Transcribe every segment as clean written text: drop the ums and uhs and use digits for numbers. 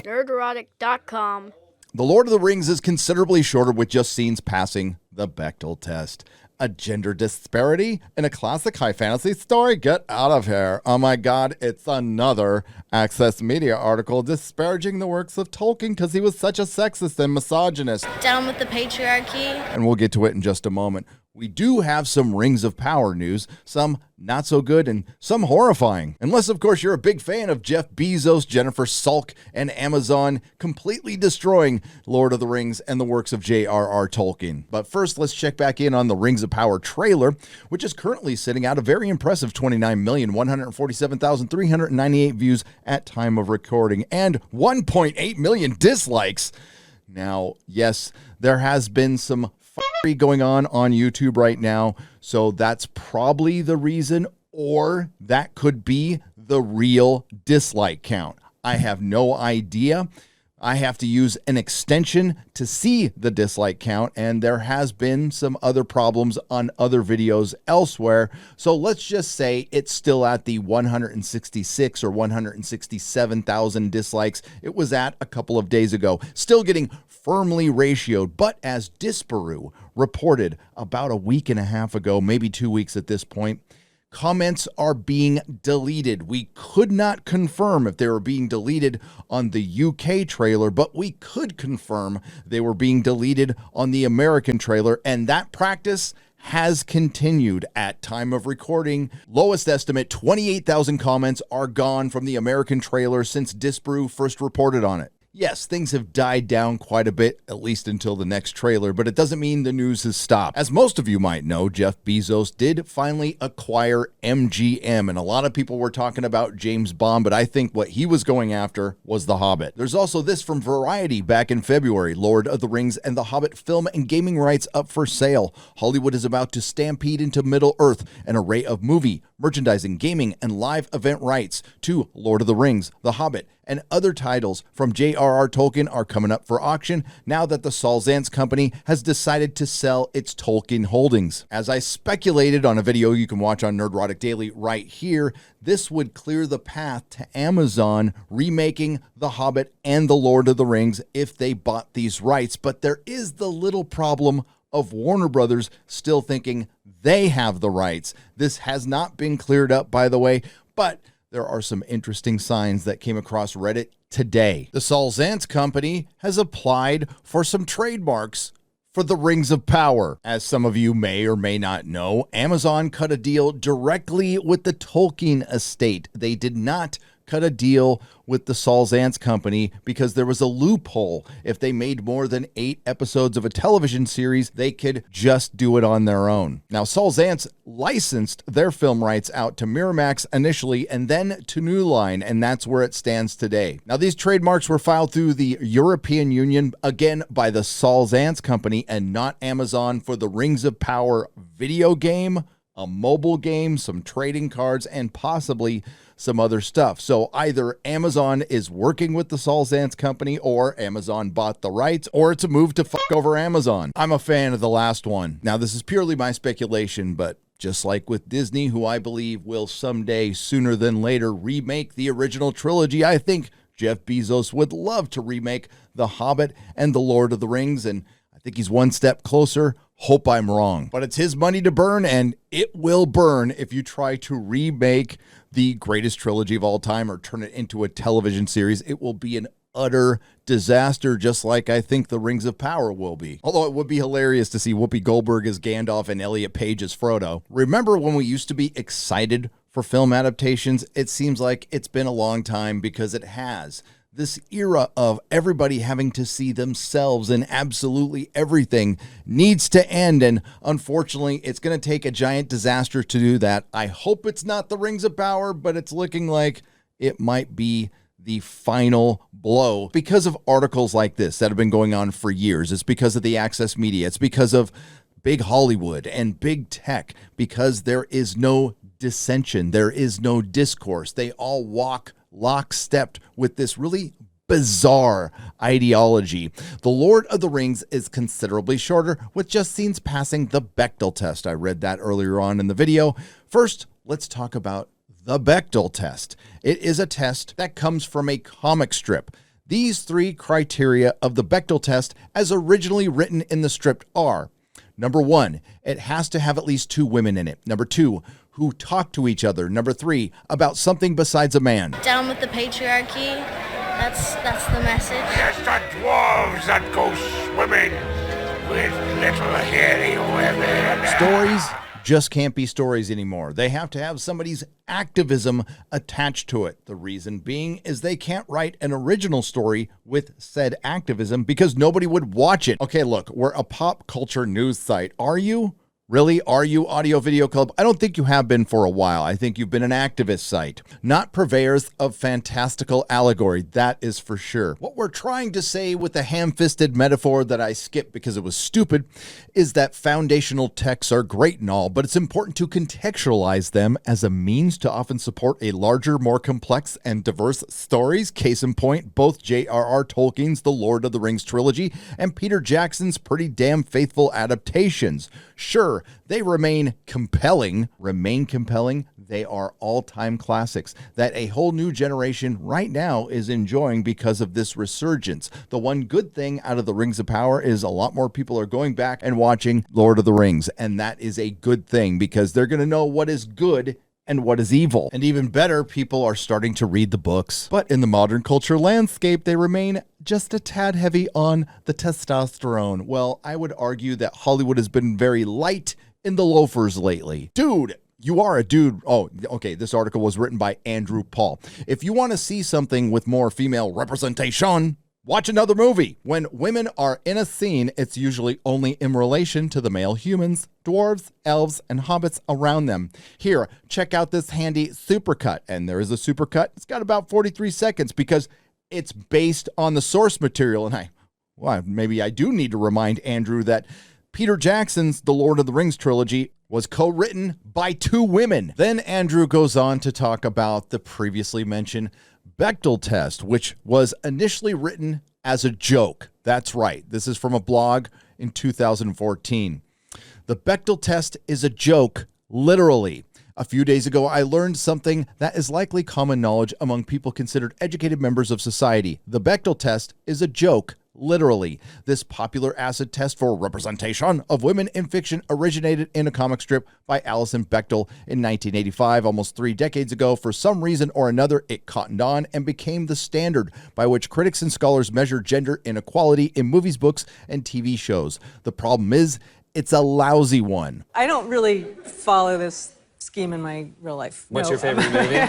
Nerdrotic.com. The Lord of the Rings is considerably shorter with just scenes passing the Bechdel test. A gender disparity in a classic high fantasy story? Get out of here. Oh my God, it's another Access Media article disparaging the works of Tolkien because he was such a sexist and misogynist. Down with the patriarchy. And we'll get to it in just a moment. We do have some Rings of Power news, some not so good and some horrifying. Unless, of course, you're a big fan of Jeff Bezos, Jennifer Salk, and Amazon completely destroying Lord of the Rings and the works of J.R.R. Tolkien. But first, let's check back in on the Rings of Power trailer, which is currently sitting at a very impressive 29,147,398 views at time of recording and 1.8 million dislikes. Now, yes, there has been some going on YouTube right now, so that's probably the reason, or that could be the real dislike count. I have no idea. I have to use an extension to see the dislike count, and there has been some other problems on other videos elsewhere. So let's just say it's still at the 166 or 167,000 dislikes it was at a couple of days ago. Still getting firmly ratioed, but as Disparu reported about a week and a half ago, maybe 2 weeks at this point, comments are being deleted. We could not confirm if they were being deleted on the UK trailer, but we could confirm they were being deleted on the American trailer, and that practice has continued at time of recording. Lowest estimate, 28,000 comments are gone from the American trailer since Disparu first reported on it. Yes, things have died down quite a bit, at least until the next trailer, but it doesn't mean the news has stopped. As most of you might know, Jeff Bezos did finally acquire MGM, and a lot of people were talking about James Bond, but I think what he was going after was The Hobbit. There's also this from Variety back in February: Lord of the Rings and The Hobbit film and gaming rights up for sale. Hollywood is about to stampede into Middle-earth, an array of movie, merchandising, gaming, and live event rights to Lord of the Rings, The Hobbit, and other titles from J.R.R. Tolkien are coming up for auction now that the Saul Zaentz company has decided to sell its Tolkien holdings. As I speculated on a video you can watch on Nerdrotic Daily right here, this would clear the path to Amazon remaking The Hobbit and The Lord of the Rings if they bought these rights. But there is the little problem of Warner Brothers still thinking they have the rights. This has not been cleared up, by the way, but there are some interesting signs that came across Reddit today. The Saul Zaentz company has applied for some trademarks for the Rings of Power. As some of you may or may not know, Amazon cut a deal directly with the Tolkien estate. They did not cut a deal with the Saul Zaentz company because there was a loophole. If they made more than 8 episodes of a television series, they could just do it on their own. Now, Saul Zaentz licensed their film rights out to Miramax initially and then to New Line, and that's where it stands today. Now, these trademarks were filed through the European Union, again by the Saul Zaentz company and not Amazon, for the Rings of Power video game, a mobile game, some trading cards, and possibly some other stuff. So either Amazon is working with the Saul Zaentz company, or Amazon bought the rights, or it's a move to fuck over Amazon. I'm a fan of the last one. Now, this is purely my speculation, but just like with Disney, who I believe will someday, sooner than later, remake the original trilogy, I think Jeff Bezos would love to remake The Hobbit and The Lord of the Rings, and I think he's one step closer. Hope I'm wrong. But it's his money to burn, and it will burn if you try to remake the greatest trilogy of all time or turn it into a television series. It will be an utter disaster, just like I think the Rings of Power will be. Although it would be hilarious to see Whoopi Goldberg as Gandalf and Elliot Page as Frodo. Remember when we used to be excited for film adaptations? It seems like it's been a long time, because it has. This era of everybody having to see themselves in absolutely everything needs to end, and unfortunately, it's going to take a giant disaster to do that. I hope it's not the Rings of Power, but it's looking like it might be the final blow because of articles like this that have been going on for years. It's because of the Access Media. It's because of big Hollywood and big tech, because there is no dissension. There is no discourse. They all walk lockstep with this really bizarre ideology. The Lord of the Rings is considerably shorter, with just scenes passing the Bechdel test. I read that earlier on in the video. First, let's talk about the Bechdel test. It is a test that comes from a comic strip. These three criteria of the Bechdel test as originally written in the script are: number 1, it has to have at least 2 women in it. Number 2, who talk to each other. Number 3, about something besides a man. Down with the patriarchy. That's the message. Yes, the dwarves that go swimming with little hairy women. Stories just can't be stories anymore. They have to have somebody's activism attached to it. The reason being is they can't write an original story with said activism because nobody would watch it. Okay, look, we're a pop culture news site. Are you? Really? Are you, Audio Video Club? I don't think you have been for a while. I think you've been an activist site, not purveyors of fantastical allegory. That is for sure. What we're trying to say with the ham-fisted metaphor that I skipped because it was stupid is that foundational texts are great and all, but it's important to contextualize them as a means to often support a larger, more complex and diverse stories. Case in point, both J.R.R. Tolkien's The Lord of the Rings trilogy and Peter Jackson's pretty damn faithful adaptations. Sure, they remain compelling. They are all-time classics that a whole new generation right now is enjoying because of this resurgence. The one good thing out of the Rings of Power is a lot more people are going back and watching Lord of the Rings, and that is a good thing because they're going to know what is good and what is evil. And even better, people are starting to read the books. But in the modern culture landscape, they remain just a tad heavy on the testosterone. Well, I would argue that Hollywood has been very light in the loafers lately. Dude, you are a dude. Oh, okay, this article was written by Andrew Paul. If you want to see something with more female representation, watch another movie. When women are in a scene, it's usually only in relation to the male humans, dwarves, elves, and hobbits around them. Here, check out this handy supercut. And there is a supercut. It's got about 43 seconds because it's based on the source material. And maybe I do need to remind Andrew that Peter Jackson's The Lord of the Rings trilogy was co-written by 2 women. Then Andrew goes on to talk about the previously mentioned Bechdel test, which was initially written as a joke. That's right. This is from a blog in 2014. The Bechdel test is a joke, literally. A few days ago, I learned something that is likely common knowledge among people considered educated members of society. The Bechdel test is a joke, literally. This popular acid test for representation of women in fiction originated in a comic strip by Alison Bechdel in 1985, almost 3 decades ago. For some reason or another, it cottoned on and became the standard by which critics and scholars measure gender inequality in movies, books, and TV shows. The problem is, it's a lousy one. I don't really follow this scheme in my real life. What's your favorite movie?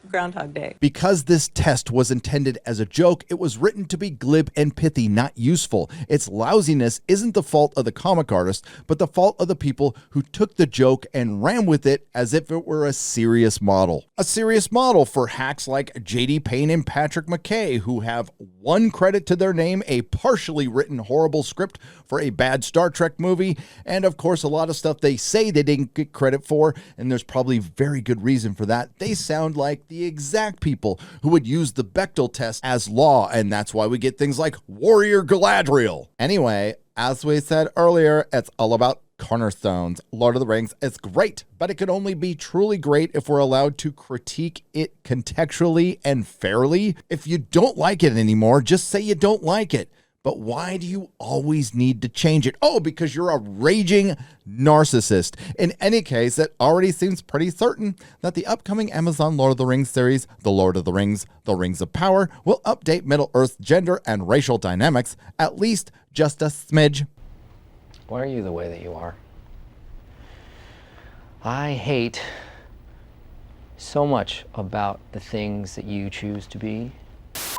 Groundhog Day. Because this test was intended as a joke, it was written to be glib and pithy, not useful. Its lousiness isn't the fault of the comic artist, but the fault of the people who took the joke and ran with it as if it were a serious model. A serious model for hacks like J.D. Payne and Patrick McKay, who have one credit to their name, a partially written horrible script for a bad Star Trek movie, and of course a lot of stuff they say they didn't get credit for, and there's probably very good reason for that. They sound like the exact people who would use the Bechdel test as law, and that's why we get things like Warrior Galadriel. Anyway, as we said earlier, it's all about cornerstones. Lord of the Rings is great, but it can only be truly great if we're allowed to critique it contextually and fairly. If you don't like it anymore, just say you don't like it. But why do you always need to change it? Oh, because you're a raging narcissist. In any case, it already seems pretty certain that the upcoming Amazon Lord of the Rings series, The Lord of the Rings, The Rings of Power, will update Middle-earth's gender and racial dynamics, at least just a smidge. Why are you the way that you are? I hate so much about the things that you choose to be.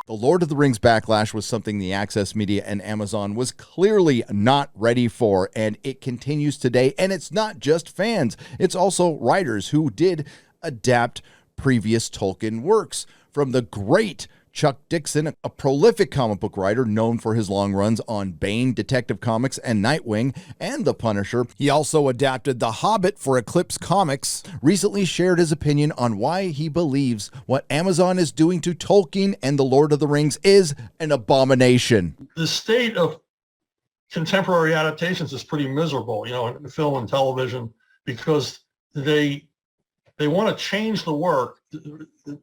The Lord of the Rings backlash was something the Access Media and Amazon was clearly not ready for, and it continues today. And it's not just fans, it's also writers who did adapt previous Tolkien works. From the great Chuck Dixon, a prolific comic book writer known for his long runs on Bane, Detective Comics, and Nightwing, and The Punisher. He also adapted The Hobbit for Eclipse Comics, recently shared his opinion on why he believes what Amazon is doing to Tolkien and The Lord of the Rings is an abomination. The state of contemporary adaptations is pretty miserable, in film and television, because they they want to change the work.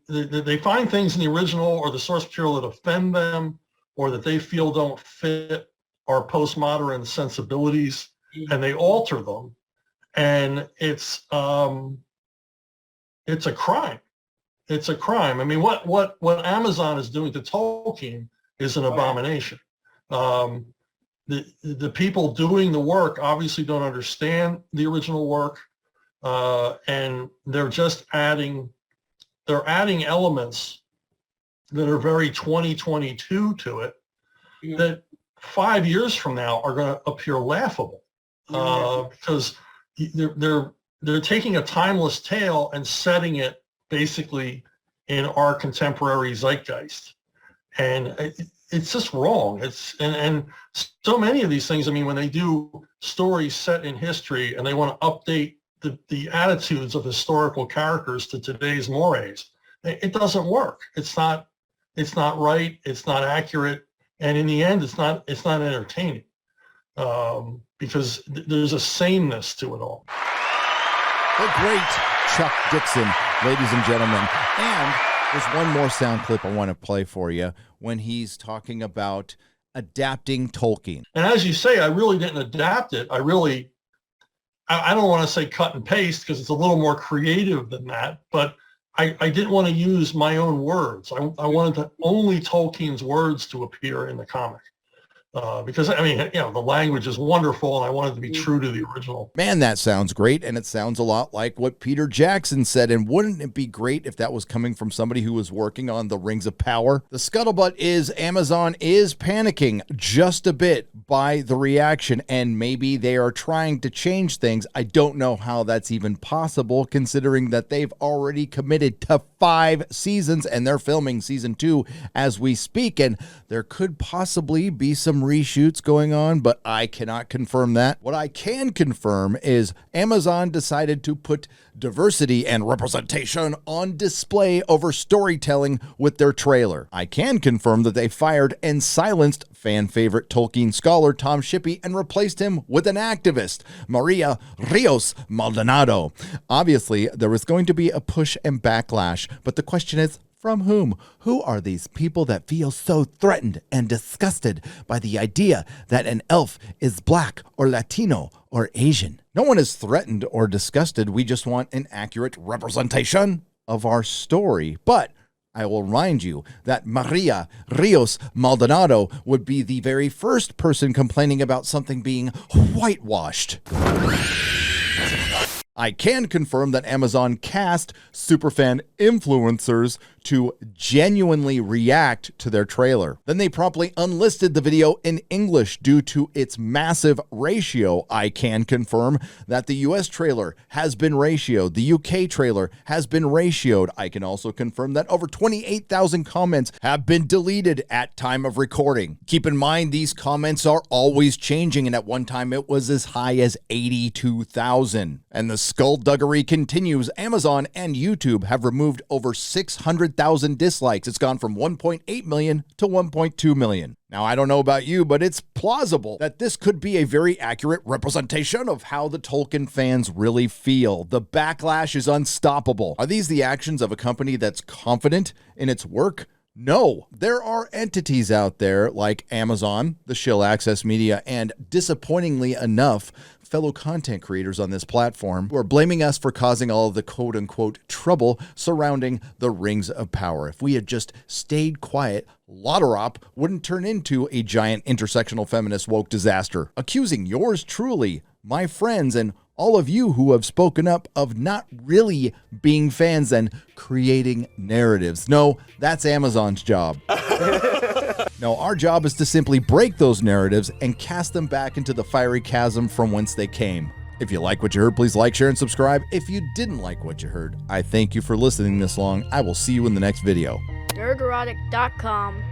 They find things in the original or the source material that offend them or that they feel don't fit our postmodern sensibilities, and they alter them. And it's a crime. It's a crime. I mean, what Amazon is doing to Tolkien is an abomination. The people doing the work obviously don't understand the original work, and they're just adding elements that are very 2022 to it that 5 years from now are going to appear laughable, because they're taking a timeless tale and setting it basically in our contemporary zeitgeist, and it's just wrong. And so many of these things, I mean, when they do stories set in history and they want to update the attitudes of historical characters to today's mores, it doesn't work. It's not right. It's not accurate. And in the end, it's not entertaining, because there's a sameness to it all. The great Chuck Dixon, ladies and gentlemen. And there's one more sound clip I want to play for you when he's talking about adapting Tolkien. And as you say, I really didn't adapt it. I don't want to say cut and paste because it's a little more creative than that, but I didn't want to use my own words. I wanted only Tolkien's words to appear in the comic. Because, I mean, the language is wonderful, and I wanted to be true to the original. Man, that sounds great, and it sounds a lot like what Peter Jackson said, and wouldn't it be great if that was coming from somebody who was working on the Rings of Power? The scuttlebutt is Amazon is panicking just a bit by the reaction, and maybe they are trying to change things. I don't know how that's even possible, considering that they've already committed to 5 seasons, and they're filming season 2 as we speak, and there could possibly be some reshoots going on, but I cannot confirm that. What I can confirm is Amazon decided to put diversity and representation on display over storytelling with their trailer. I can confirm that they fired and silenced fan favorite Tolkien scholar Tom Shippey and replaced him with an activist, Maria Rios Maldonado. Obviously, there was going to be a push and backlash, but the question is, from whom? Who are these people that feel so threatened and disgusted by the idea that an elf is black or Latino or Asian? No one is threatened or disgusted. We just want an accurate representation of our story. But I will remind you that Maria Rios Maldonado would be the very first person complaining about something being whitewashed. I can confirm that Amazon cast superfan influencers to genuinely react to their trailer. Then they promptly unlisted the video in English due to its massive ratio. I can confirm that the US trailer has been ratioed. The UK trailer has been ratioed. I can also confirm that over 28,000 comments have been deleted at time of recording. Keep in mind, these comments are always changing, and at one time it was as high as 82,000. And the skullduggery continues. Amazon and YouTube have removed over 600,000 dislikes. It's gone from 1.8 million to 1.2 million. Now, I don't know about you, but it's plausible that this could be a very accurate representation of how the Tolkien fans really feel. The backlash is unstoppable. Are these the actions of a company that's confident in its work? No, there are entities out there like Amazon, the shill Access Media, and disappointingly enough, fellow content creators on this platform who are blaming us for causing all of the quote-unquote trouble surrounding the Rings of Power. If we had just stayed quiet, LOTR wouldn't turn into a giant intersectional feminist woke disaster. Accusing yours truly, my friends, and all of you who have spoken up of not really being fans and creating narratives. No, that's Amazon's job. No, our job is to simply break those narratives and cast them back into the fiery chasm from whence they came. If you like what you heard, please like, share, and subscribe. If you didn't like what you heard, I thank you for listening this long. I will see you in the next video. Nerdrotic.com.